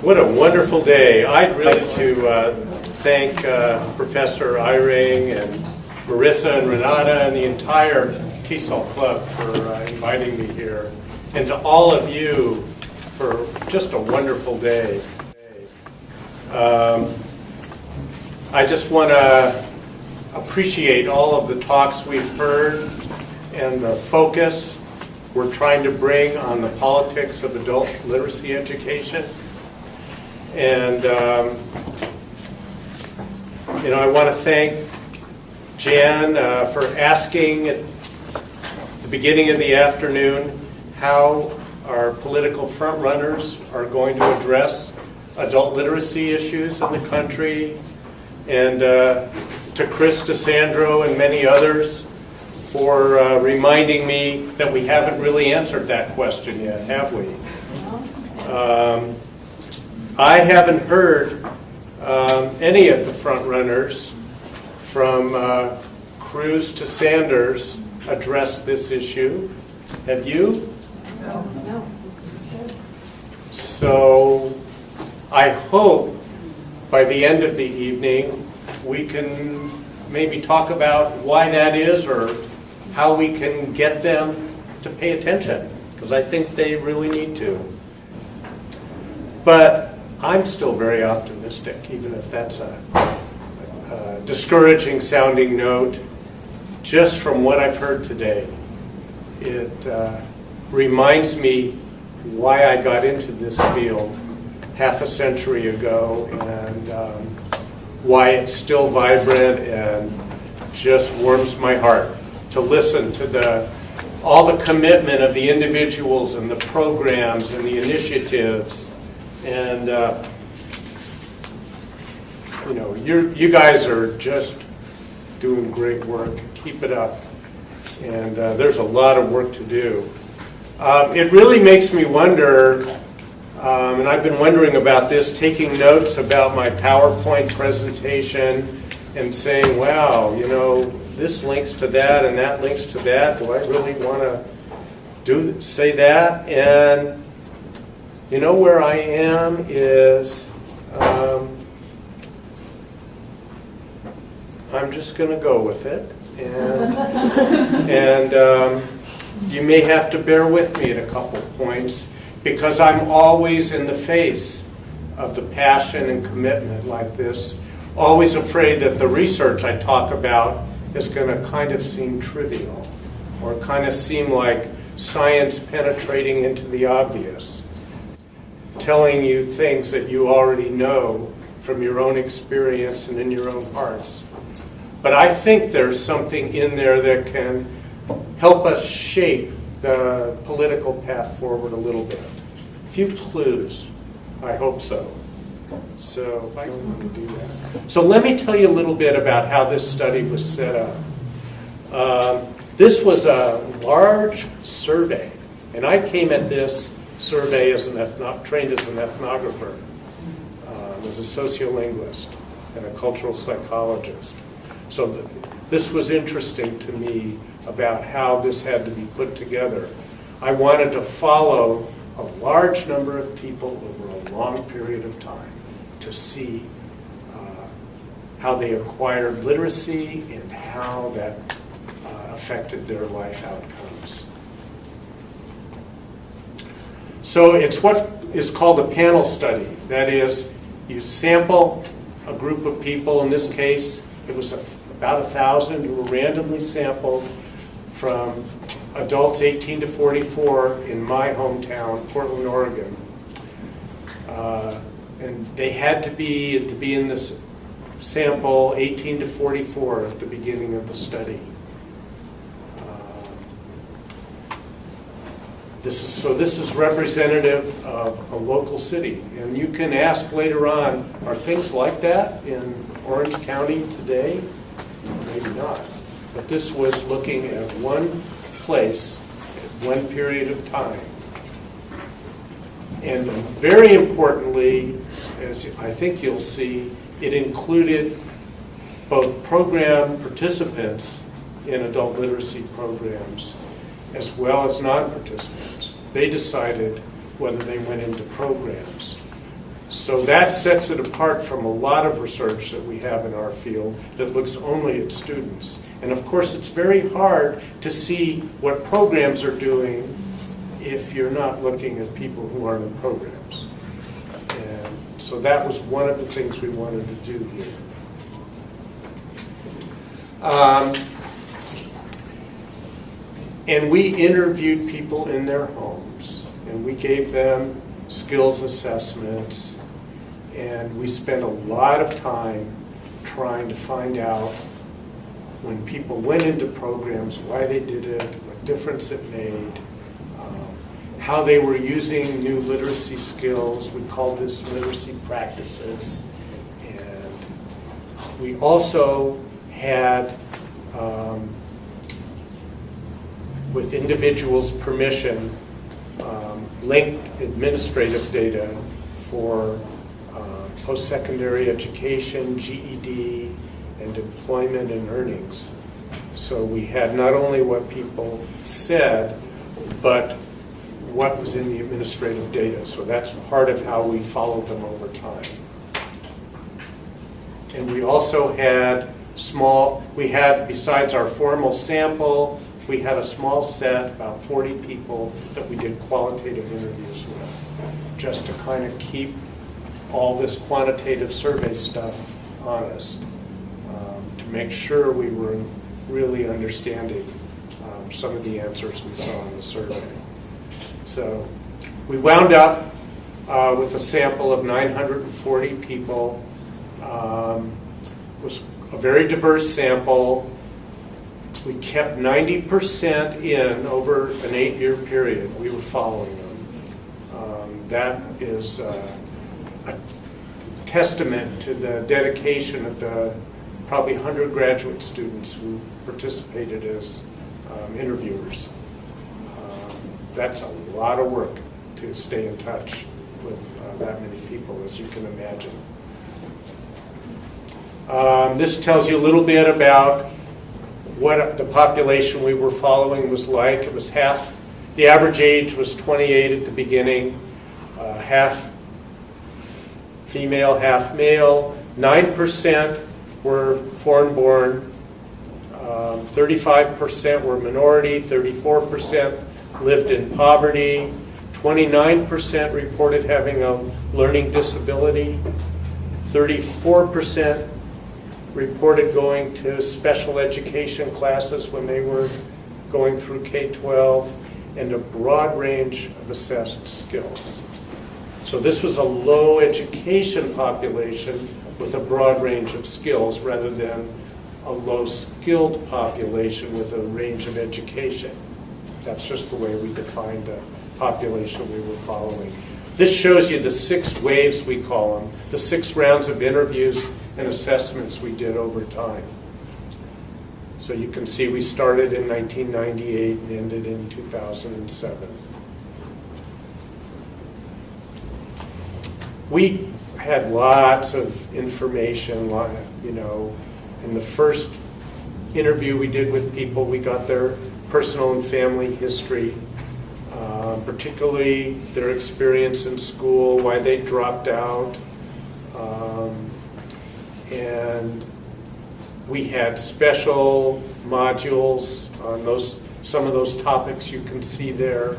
What a wonderful day. I'd really like to thank Professor Eyring and Marissa and Renata and the entire ESOL Club for inviting me here, and to all of you for just a wonderful day. I just want to appreciate all of the talks we've heard and the focus we're trying to bring on the politics of adult literacy education. And I want to thank Jan for asking at the beginning of the afternoon how our political frontrunners are going to address adult literacy issues in the country, and to Chris DeSandro and many others for reminding me that we haven't really answered that question yet, have we? I haven't heard any of the frontrunners, from Cruz to Sanders, address this issue. Have you? No. So I hope by the end of the evening we can maybe talk about why that is, or how we can get them to pay attention, because I think they really need to. But I'm still very optimistic, even if that's a discouraging sounding note. Just from what I've heard today, it reminds me why I got into this field half a century ago, and why it's still vibrant, and just warms my heart to listen to all the commitment of the individuals and the programs and the initiatives. And you guys are just doing great work. Keep it up. And there's a lot of work to do. It really makes me wonder, and I've been wondering about this, taking notes about my PowerPoint presentation and saying, wow, this links to that and that links to that. Do I really want to say that? And where I am is I'm just going to go with it, and you may have to bear with me at a couple points, because I'm always in the face of the passion and commitment like this, always afraid that the research I talk about is going to kind of seem trivial, or kind of seem like science penetrating into the obvious, telling you things that you already know from your own experience and in your own hearts. But I think there's something in there that can help us shape the political path forward a little bit. A few clues, I hope so. So if I can want to do that. So let me tell you a little bit about how this study was set up. This was a large survey, and I came at this survey as trained as an ethnographer, as a sociolinguist and a cultural psychologist. So this was interesting to me about how this had to be put together. I wanted to follow a large number of people over a long period of time to see how they acquired literacy and how that affected their life outcomes. So it's what is called a panel study. That is, you sample a group of people. In this case, it was about 1,000 who were randomly sampled from adults 18 to 44 in my hometown, Portland, Oregon. And they had to be in this sample 18 to 44 at the beginning of the study. This is representative of a local city. And you can ask later on, are things like that in Orange County today? Maybe not. But this was looking at one place at one period of time. And very importantly, as I think you'll see, it included both program participants in adult literacy programs as well as non-participants. They decided whether they went into programs. So that sets it apart from a lot of research that we have in our field that looks only at students. And of course, it's very hard to see what programs are doing if you're not looking at people who aren't in programs. And so that was one of the things we wanted to do here. And we interviewed people in their homes, and we gave them skills assessments, and we spent a lot of time trying to find out when people went into programs, why they did it, what difference it made, how they were using new literacy skills. We called this literacy practices. And we also had, with individuals' permission, linked administrative data for post-secondary education, GED, and employment and earnings. So we had not only what people said, but what was in the administrative data. So that's part of how we followed them over time. And we also had besides our formal sample, we had a small set, about 40 people, that we did qualitative interviews with, just to kind of keep all this quantitative survey stuff honest, to make sure we were really understanding some of the answers we saw in the survey. So we wound up with a sample of 940 people. It was a very diverse sample. We kept 90% in over an 8-year period. We were following them. That is a testament to the dedication of the probably 100 graduate students who participated as interviewers. That's a lot of work to stay in touch with that many people, as you can imagine. This tells you a little bit about what the population we were following was like. It was the average age was 28 at the beginning, half female, half male. 9% were foreign-born, 35% were minority, 34% lived in poverty, 29% reported having a learning disability, 34% reported going to special education classes when they were going through K-12, and a broad range of assessed skills. So this was a low education population with a broad range of skills rather than a low skilled population with a range of education. That's just the way we defined the population we were following. This shows you the 6 waves, we call them, the 6 rounds of interviews and assessments we did over time. So you can see we started in 1998 and ended in 2007. We had lots of information, you know. In the first interview we did with people, we got their personal and family history, particularly their experience in school, why they dropped out. And we had special modules on some of those topics you can see there.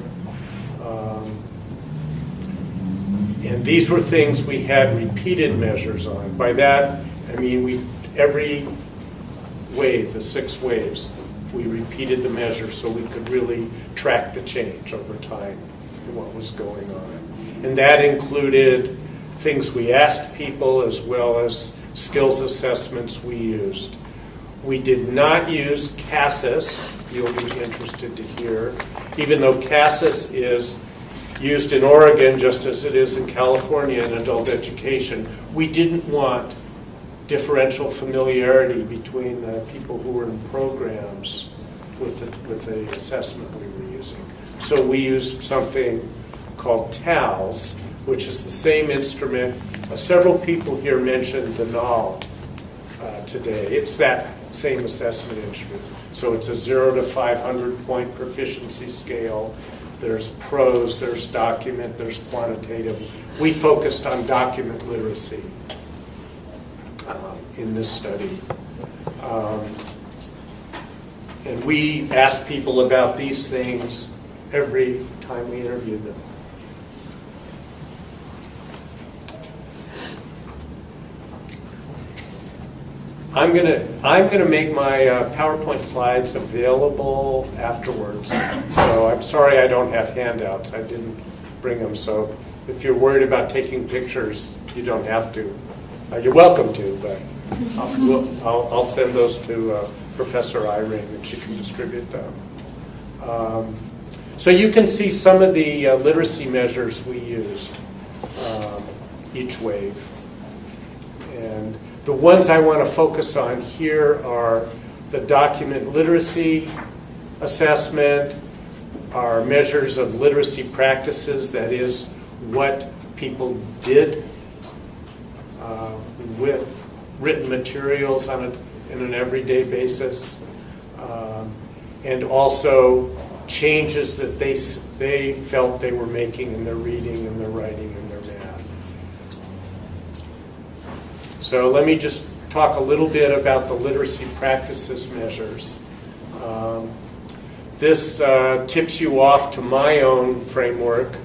And these were things we had repeated measures on. By that, I mean every wave, the 6 waves, we repeated the measure so we could really track the change over time and what was going on. And that included things we asked people as well as skills assessments we used. We did not use CASAS, you'll be interested to hear, even though CASAS is used in Oregon just as it is in California in adult education. We didn't want differential familiarity between the people who were in programs with the assessment we were using. So we used something called TALS, which is the same instrument. Several people here mentioned the NAL today. It's that same assessment instrument. So it's a 0 to 500 point proficiency scale. there's prose, there's document, there's quantitative. We focused on document literacy in this study. And we asked people about these things every time we interviewed them. I'm gonna make my PowerPoint slides available afterwards. So I'm sorry I don't have handouts. I didn't bring them. So if you're worried about taking pictures, you don't have to. You're welcome to, but I'll send those to Professor Eyring and she can distribute them. So you can see some of the literacy measures we used each wave. And the ones I want to focus on here are the document literacy assessment, our measures of literacy practices, that is what people did with written materials in an everyday basis, and also changes that they felt they were making in their reading and their writing and their math. So let me just talk a little bit about the literacy practices measures. This tips you off to my own framework,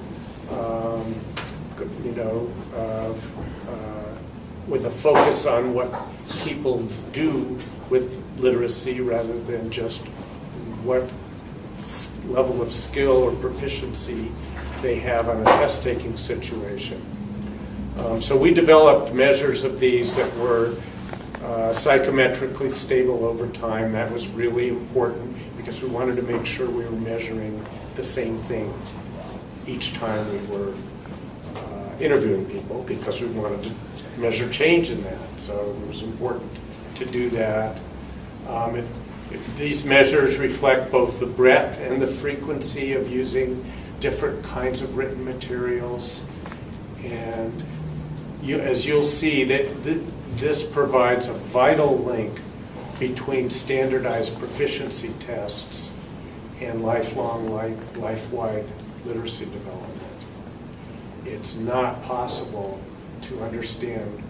with a focus on what people do with literacy rather than just what level of skill or proficiency they have on a test-taking situation. So we developed measures of these that were psychometrically stable over time. That was really important because we wanted to make sure we were measuring the same thing each time we were interviewing people, because we wanted to measure change in that. So it was important to do that. These measures reflect both the breadth and the frequency of using different kinds of written materials. And as you'll see, this provides a vital link between standardized proficiency tests and lifelong, life-wide literacy development. It's not possible to understand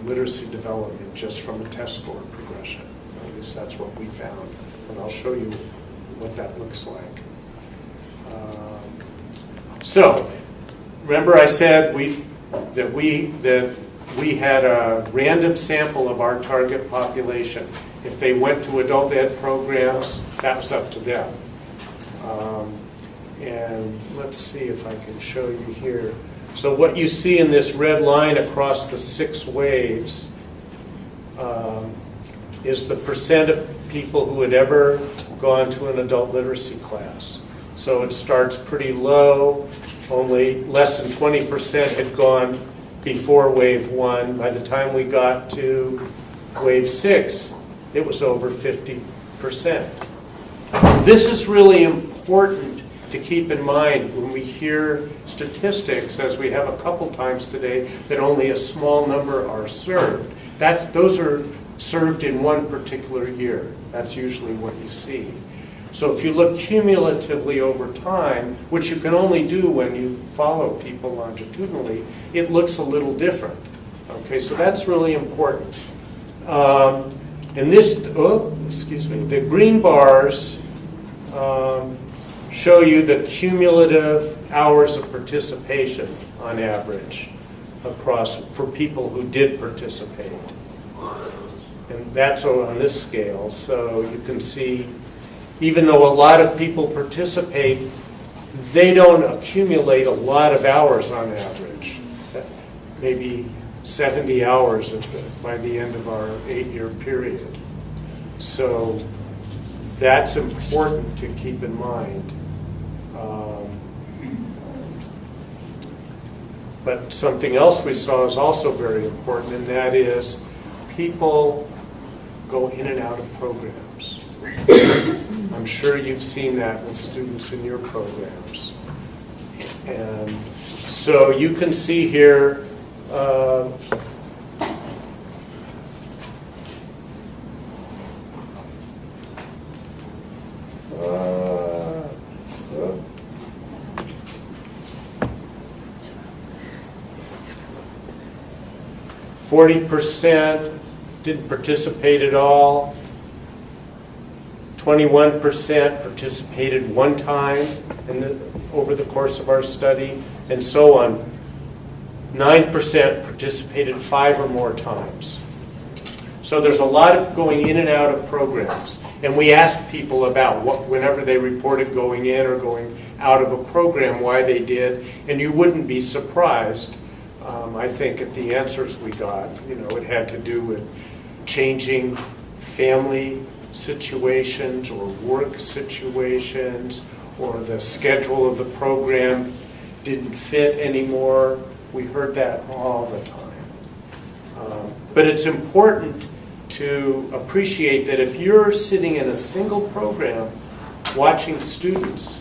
literacy development just from a test score progression. At least that's what we found, and I'll show you what that looks like. So, remember I said that we had a random sample of our target population. If they went to adult ed programs, that was up to them. And let's see if I can show you here. So what you see in this red line across the 6 waves is the percent of people who had ever gone to an adult literacy class. So it starts pretty low. Only less than 20% had gone before wave 1. By the time we got to wave 6, it was over 50%. This is really important to keep in mind when we hear statistics, as we have a couple times today, that only a small number are served. Those are served in one particular year. That's usually what you see. So if you look cumulatively over time, which you can only do when you follow people longitudinally, it looks a little different. Okay, so that's really important. And the green bars show you the cumulative hours of participation on average for people who did participate. And that's on this scale. So you can see, even though a lot of people participate, they don't accumulate a lot of hours on average. Maybe 70 hours by the end of our 8-year period. So that's important to keep in mind. But something else we saw is also very important, and that is people go in and out of programs. I'm sure you've seen that with students in your programs. And so you can see here 40% didn't participate at all. 21% participated one time over the course of our study, and so on. 9% participated 5 or more times. So there's a lot of going in and out of programs. And we asked people about whenever they reported going in or going out of a program, why they did. And you wouldn't be surprised, I think, at the answers we got. You know, it had to do with changing family situations or work situations, or the schedule of the program didn't fit anymore. We heard that all the time. But it's important to appreciate that if you're sitting in a single program watching students,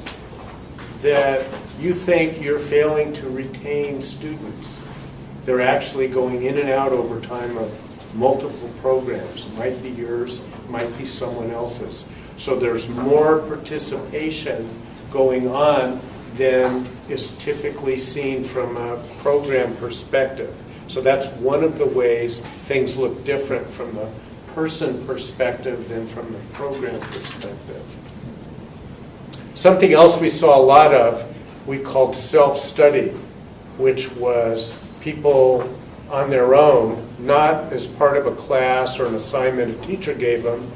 that you think you're failing to retain students. They're actually going in and out over time of multiple programs. It might be yours, it might be someone else's. So there's more participation going on than is typically seen from a program perspective. So that's one of the ways things look different from the person perspective than from the program perspective. Something else we saw a lot of, we called self-study, which was people on their own, not as part of a class or an assignment a teacher gave them,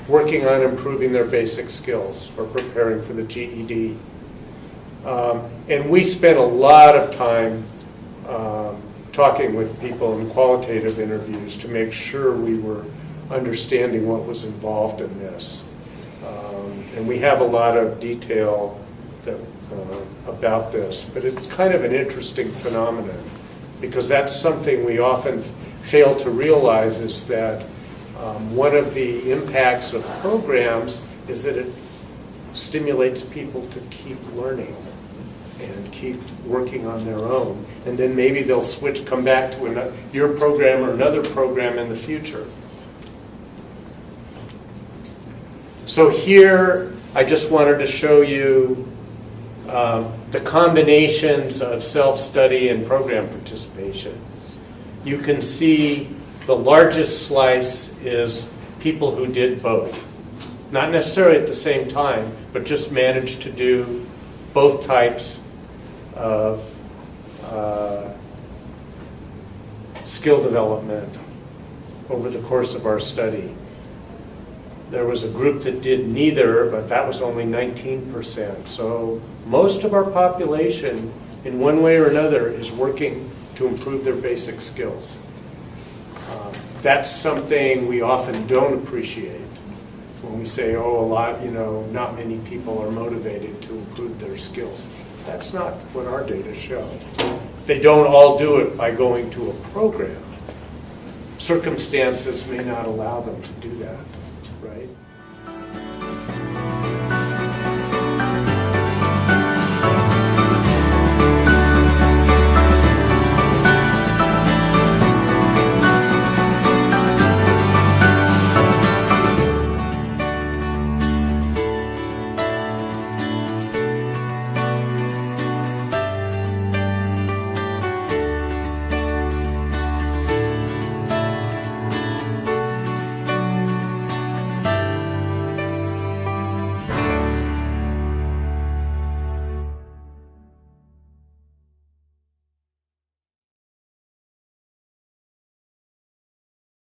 working on improving their basic skills or preparing for the GED. And we spent a lot of time talking with people in qualitative interviews to make sure we were understanding what was involved in this. And we have a lot of detail about this, but it's kind of an interesting phenomenon, because that's something we often fail to realize, is that one of the impacts of programs is that it stimulates people to keep learning and keep working on their own. And then maybe they'll come back to your program or another program in the future. So here, I just wanted to show you the combinations of self-study and program participation. You can see the largest slice is people who did both. Not necessarily at the same time, but just managed to do both types of skill development over the course of our study. There was a group that did neither, but that was only 19%. So most of our population, in one way or another, is working to improve their basic skills. That's something we often don't appreciate when we say, oh, not many people are motivated to improve their skills. That's not what our data show. They don't all do it by going to a program. Circumstances may not allow them to do that, right?